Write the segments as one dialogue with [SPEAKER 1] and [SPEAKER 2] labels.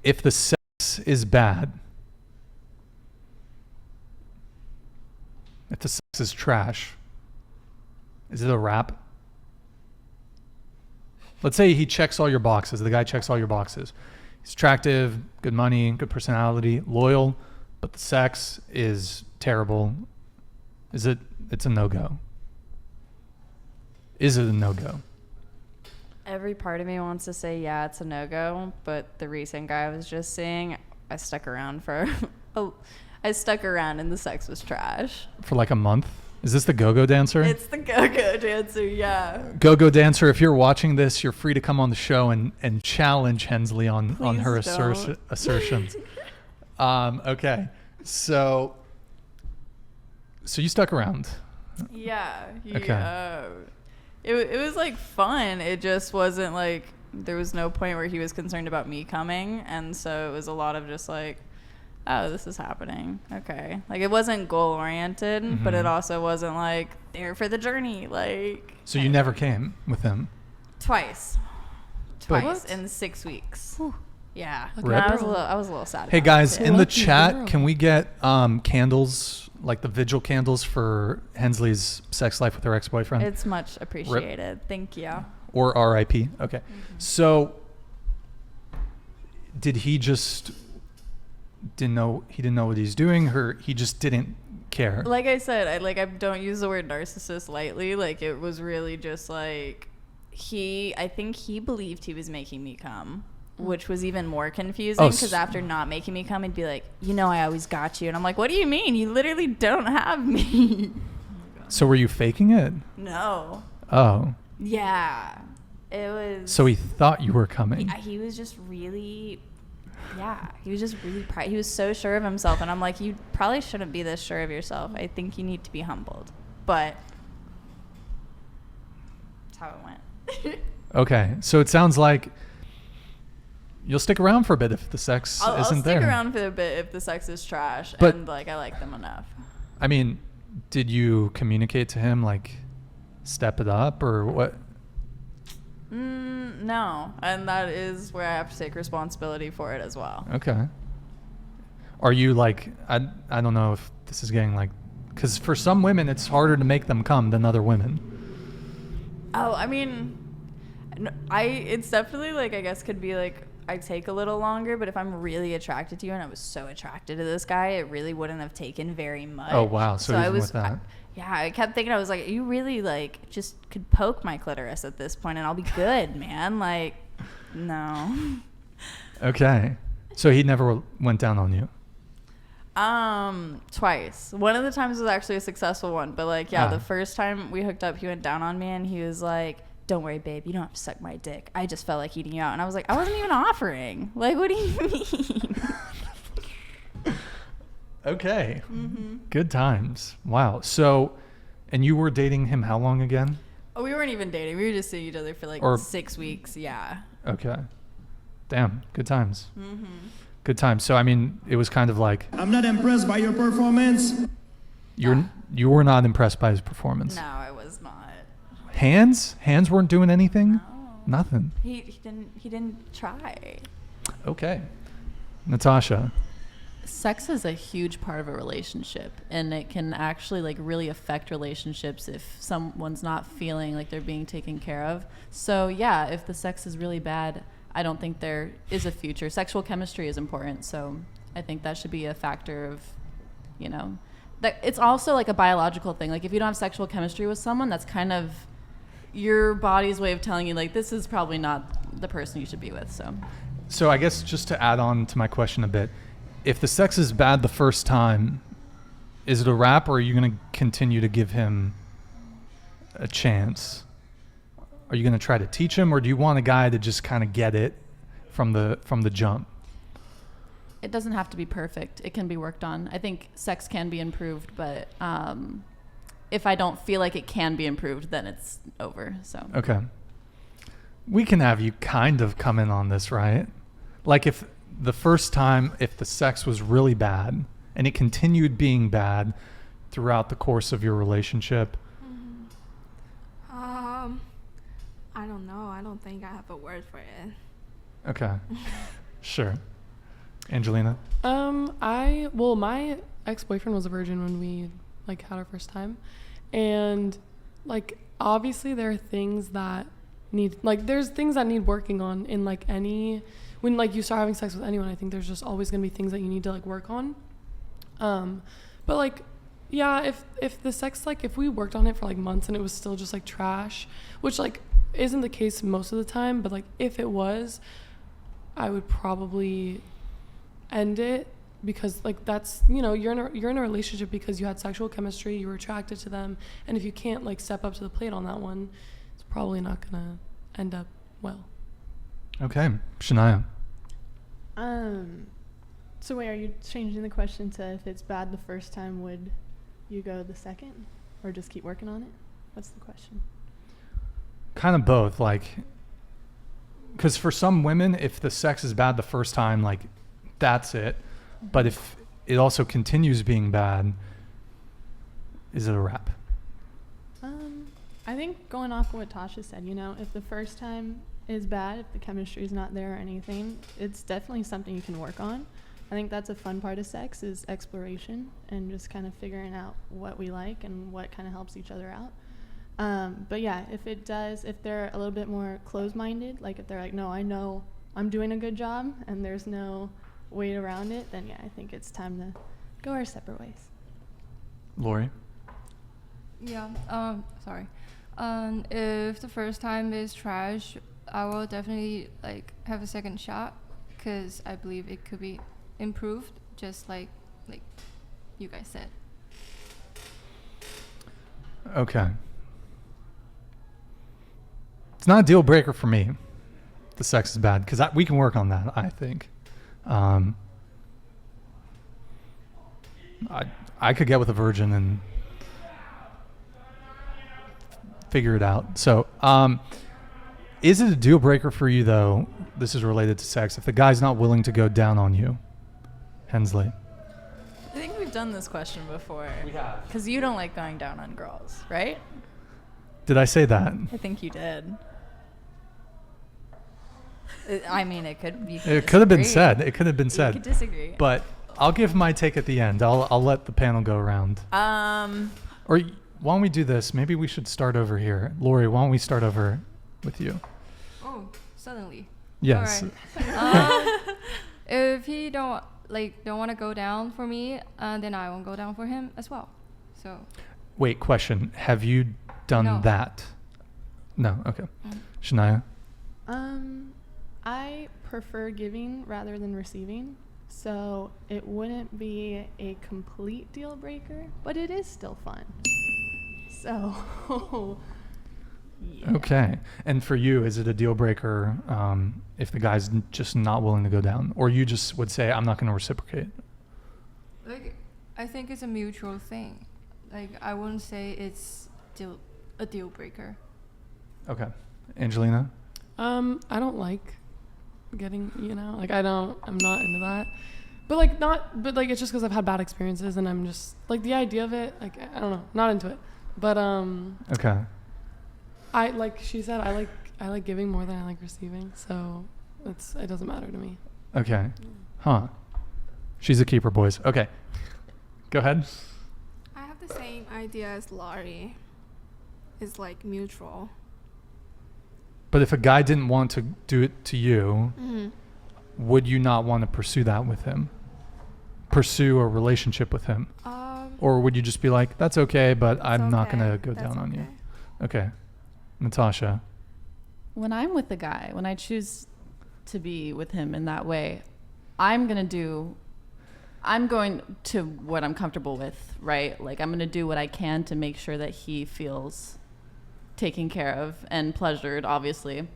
[SPEAKER 1] If the sex is bad, if the sex is trash, is it a wrap? Let's say he checks all your boxes. The guy checks all your boxes. He's attractive, good money, good personality, loyal, but the sex is terrible. It's a no-go. Is it a no-go?
[SPEAKER 2] Every part of me wants to say, yeah, it's a no-go, but the recent guy I was just seeing, I stuck around and the sex was trash.
[SPEAKER 1] For like a month? Is this the go-go dancer?
[SPEAKER 2] It's the go-go dancer, yeah.
[SPEAKER 1] Go-go dancer, if you're watching this, you're free to come on the show and challenge Hensley on her assertions. Okay. So you stuck around.
[SPEAKER 2] Yeah.
[SPEAKER 1] Okay.
[SPEAKER 2] It was like fun. It just wasn't like, there was no point where he was concerned about me coming. And so it was a lot of just like, oh, this is happening. Okay. Like, it wasn't goal oriented, but it also wasn't like there for the journey. Like,
[SPEAKER 1] So you never came with him?
[SPEAKER 2] Twice
[SPEAKER 3] What?
[SPEAKER 2] in 6 weeks. Yeah.
[SPEAKER 1] Rip.
[SPEAKER 2] I was a little sad.
[SPEAKER 1] Hey
[SPEAKER 2] about
[SPEAKER 1] guys,
[SPEAKER 2] it.
[SPEAKER 1] in the
[SPEAKER 3] Lucky
[SPEAKER 1] chat,
[SPEAKER 3] girl.
[SPEAKER 1] can we get candles, like the vigil candles for Hensley's sex life with her ex-boyfriend?
[SPEAKER 2] It's much appreciated. Thank you.
[SPEAKER 1] Or RIP. Okay. So did he just didn't know what he's doing, or he just didn't care?
[SPEAKER 2] Like I said, I don't use the word narcissist lightly. Like, it was really just like I think he believed he was making me come, which was even more confusing, because after not making me come, he'd be like, I always got you. And I'm like, what do you mean? You literally don't have me.
[SPEAKER 1] So were you faking it?
[SPEAKER 2] No.
[SPEAKER 1] Oh.
[SPEAKER 2] Yeah. It was.
[SPEAKER 1] So he thought you were coming.
[SPEAKER 2] He was just really. Yeah, he was just really proud. He was so sure of himself, and I'm like, you probably shouldn't be this sure of yourself. I think you need to be humbled. But that's how it went.
[SPEAKER 1] Okay. So it sounds like you'll stick around for a bit if the sex
[SPEAKER 2] I'll
[SPEAKER 1] isn't there.
[SPEAKER 2] stick around for a bit if the sex is trash,
[SPEAKER 1] But-
[SPEAKER 2] and I like them enough.
[SPEAKER 1] I mean, did you communicate to him, like, step it up, or what?
[SPEAKER 2] No, and that is where I have to take responsibility for it as well.
[SPEAKER 1] Okay. Are you like, I don't know if this is getting like, because for some women it's harder to make them come than other women.
[SPEAKER 2] Oh, I mean, it's definitely like, I guess could be like, I take a little longer, but if I'm really attracted to you, and I was so attracted to this guy, it really wouldn't have taken very much.
[SPEAKER 1] Oh, wow. So even with that.
[SPEAKER 2] I kept thinking, I was like, you really like just could poke my clitoris at this point and I'll be good, man. Like, no.
[SPEAKER 1] Okay. So he never went down on you?
[SPEAKER 2] Twice. One of the times was actually a successful one, but like, yeah,
[SPEAKER 1] Ah.
[SPEAKER 2] the first time we hooked up, he went down on me and he was like, don't worry, babe, you don't have to suck my dick. I just felt like eating you out. And I was like, I wasn't even offering. Like, what do you mean?
[SPEAKER 1] Okay. Good times. Wow. So, and you were dating him how long again?
[SPEAKER 2] Oh, we weren't even dating. We were just seeing each other for like
[SPEAKER 1] Or-
[SPEAKER 2] 6 weeks. Yeah.
[SPEAKER 1] Okay. Damn. Good times. Good times. So, I mean, it was kind of like
[SPEAKER 4] I'm not impressed by your performance.
[SPEAKER 1] you were not impressed by his performance.
[SPEAKER 2] No, I was not.
[SPEAKER 1] Hands weren't doing anything?
[SPEAKER 2] No.
[SPEAKER 1] Nothing.
[SPEAKER 2] He didn't try.
[SPEAKER 1] Okay. Natasha.
[SPEAKER 3] Sex is a huge part of a relationship, and it can actually like really affect relationships if someone's not feeling like they're being taken care of. So yeah, if the sex is really bad, I don't think there is a future. Sexual chemistry is important, so I think that should be a factor of, that it's also like a biological thing. Like if you don't have sexual chemistry with someone, that's kind of your body's way of telling you like this is probably not the person you should be with.
[SPEAKER 1] So I guess just to add on to my question a bit, if the sex is bad the first time, is it a wrap, or are you going to continue to give him a chance? Are you going to try to teach him, or do you want a guy to just kind of get it from the jump?
[SPEAKER 3] It doesn't have to be perfect. It can be worked on. I think sex can be improved, but if I don't feel like it can be improved, then it's over. So
[SPEAKER 1] Okay. We can have you kind of come in on this, right? Like if the first time, if the sex was really bad and it continued being bad throughout the course of your relationship.
[SPEAKER 5] I don't know. I don't think I have a word for it.
[SPEAKER 1] Okay. Sure. Angelina?
[SPEAKER 5] My ex-boyfriend was a virgin when we like had our first time, and like obviously there are things that there's things that need working on in like when like you start having sex with anyone. I think there's just always gonna be things that you need to like work on. But like, yeah, if the sex, like if we worked on it for like months and it was still just like trash, which like isn't the case most of the time, but like if it was, I would probably end it, because like that's, you're in a relationship because you had sexual chemistry, you were attracted to them, and if you can't like step up to the plate on that one, it's probably not gonna end up well.
[SPEAKER 1] Okay, Shania.
[SPEAKER 6] So wait, are you changing the question to if it's bad the first time, would you go the second, or just keep working on it? What's the question?
[SPEAKER 1] Kind of both, like, because for some women, if the sex is bad the first time, like, that's it. But if it also continues being bad, is it a wrap?
[SPEAKER 6] I think going off what Tasha said, if the first time is bad, if the chemistry is not there or anything, it's definitely something you can work on. I think that's a fun part of sex, is exploration and just kind of figuring out what we like and what kind of helps each other out. But yeah, if they're a little bit more closed-minded, like if they're like, no, I know I'm doing a good job and there's no way around it, then yeah, I think it's time to go our separate ways.
[SPEAKER 1] Lori?
[SPEAKER 7] Yeah, sorry. If the first time is trash, I will definitely like have a second shot, because I believe it could be improved, just like you guys said.
[SPEAKER 1] Okay. It's not a deal breaker for me. The sex is bad, because we can work on that, I think. I could get with a virgin and figure it out. So, is it a deal breaker for you, though? This is related to sex. If the guy's not willing to go down on you, Hensley.
[SPEAKER 2] I think we've done this question before.
[SPEAKER 1] We have.
[SPEAKER 2] Because you don't like going down on girls, right?
[SPEAKER 1] Did I say that?
[SPEAKER 2] I think you did. I mean, it could be.
[SPEAKER 1] It could have been said. It could have been said.
[SPEAKER 2] You could disagree.
[SPEAKER 1] But I'll give my take at the end. I'll let the panel go around. Or why don't we do this? Maybe we should start over here. Lori, why don't we start over with you?
[SPEAKER 7] Oh, suddenly.
[SPEAKER 1] Yes.
[SPEAKER 7] All right. If he don't want to go down for me, then I won't go down for him as well. So.
[SPEAKER 1] Wait, question. Have you done that? No. Okay. Shania?
[SPEAKER 6] I prefer giving rather than receiving, so it wouldn't be a complete deal breaker, but it is still fun. So, yeah.
[SPEAKER 1] Okay. And for you, is it a deal breaker if the guy's just not willing to go down? Or you just would say, I'm not going to reciprocate?
[SPEAKER 7] Like, I think it's a mutual thing. Like, I wouldn't say it's a deal breaker.
[SPEAKER 1] Okay. Angelina?
[SPEAKER 5] I don't like getting, I'm not into that. But it's just because I've had bad experiences, and I'm just, like, the idea of it, like, I don't know, not into it. But,
[SPEAKER 1] okay.
[SPEAKER 5] Like she said, I like giving more than I like receiving, so it doesn't matter to me.
[SPEAKER 1] Okay. Huh. She's a keeper, boys. Okay. Go ahead.
[SPEAKER 8] I have the same idea as Laurie. It's like mutual.
[SPEAKER 1] But if a guy didn't want to do it to you, would you not want to pursue that with him? Pursue a relationship with him? Or would you just be like, that's okay, but I'm not going to go down on you? Okay. Natasha?
[SPEAKER 3] When I'm with a guy, when I choose to be with him in that way, I'm going to what I'm comfortable with, right? Like, I'm going to do what I can to make sure that he feels taken care of and pleasured, obviously.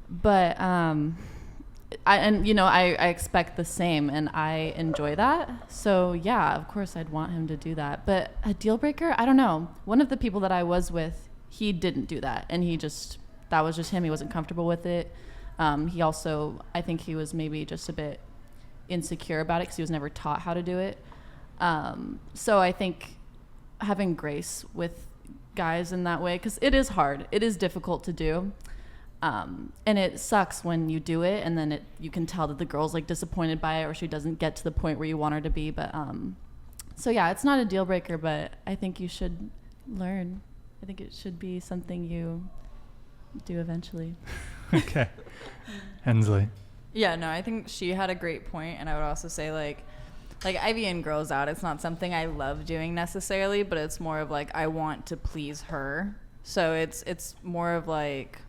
[SPEAKER 3] But I expect the same, and I enjoy that. So yeah, of course I'd want him to do that. But a deal breaker, I don't know. One of the people that I was with, he didn't do that, and that was just him. He wasn't comfortable with it. He also, I think he was maybe just a bit insecure about it because he was never taught how to do it. So I think having grace with guys in that way, because it is hard, it is difficult to do. And it sucks when you do it and then you can tell that the girl's like disappointed by it or she doesn't get to the point where you want her to be. But so yeah, it's not a deal breaker, but I think you should learn. I think it should be something you do eventually.
[SPEAKER 1] Okay. Hensley.
[SPEAKER 2] Yeah, no, I think she had a great point, and I would also say like IVing girls out, it's not something I love doing necessarily, but it's more of like I want to please her. So it's more of like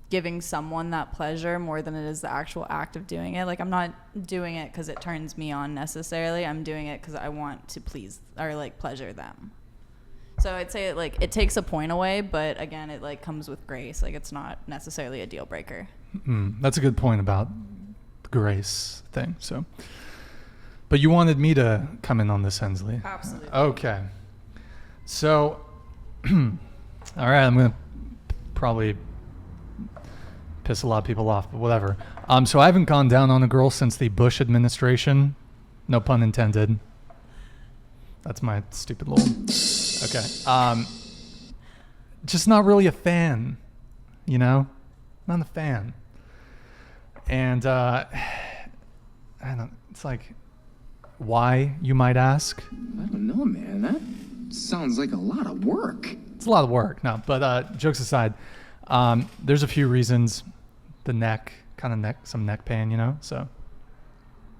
[SPEAKER 2] giving someone that pleasure more than it is the actual act of doing it. Like I'm not doing it because it turns me on necessarily. I'm doing it because I want to please or like pleasure them. So I'd say it takes a point away, but again, it like comes with grace. Like it's not necessarily a deal breaker.
[SPEAKER 1] That's a good point about the grace thing. So, but you wanted me to come in on this, Hensley.
[SPEAKER 2] Absolutely.
[SPEAKER 1] Okay. So, all right, I'm gonna probably piss a lot of people off, but whatever. So I haven't gone down on a girl since the Bush administration. No pun intended. That's my stupid little. Okay. Just not really a fan, you know? Not a fan. And I don't, it's like, why, you might ask?
[SPEAKER 9] I don't know, man. That sounds like a lot of work.
[SPEAKER 1] It's a lot of work. No, but jokes aside, there's a few reasons. The neck, some neck pain, you know? So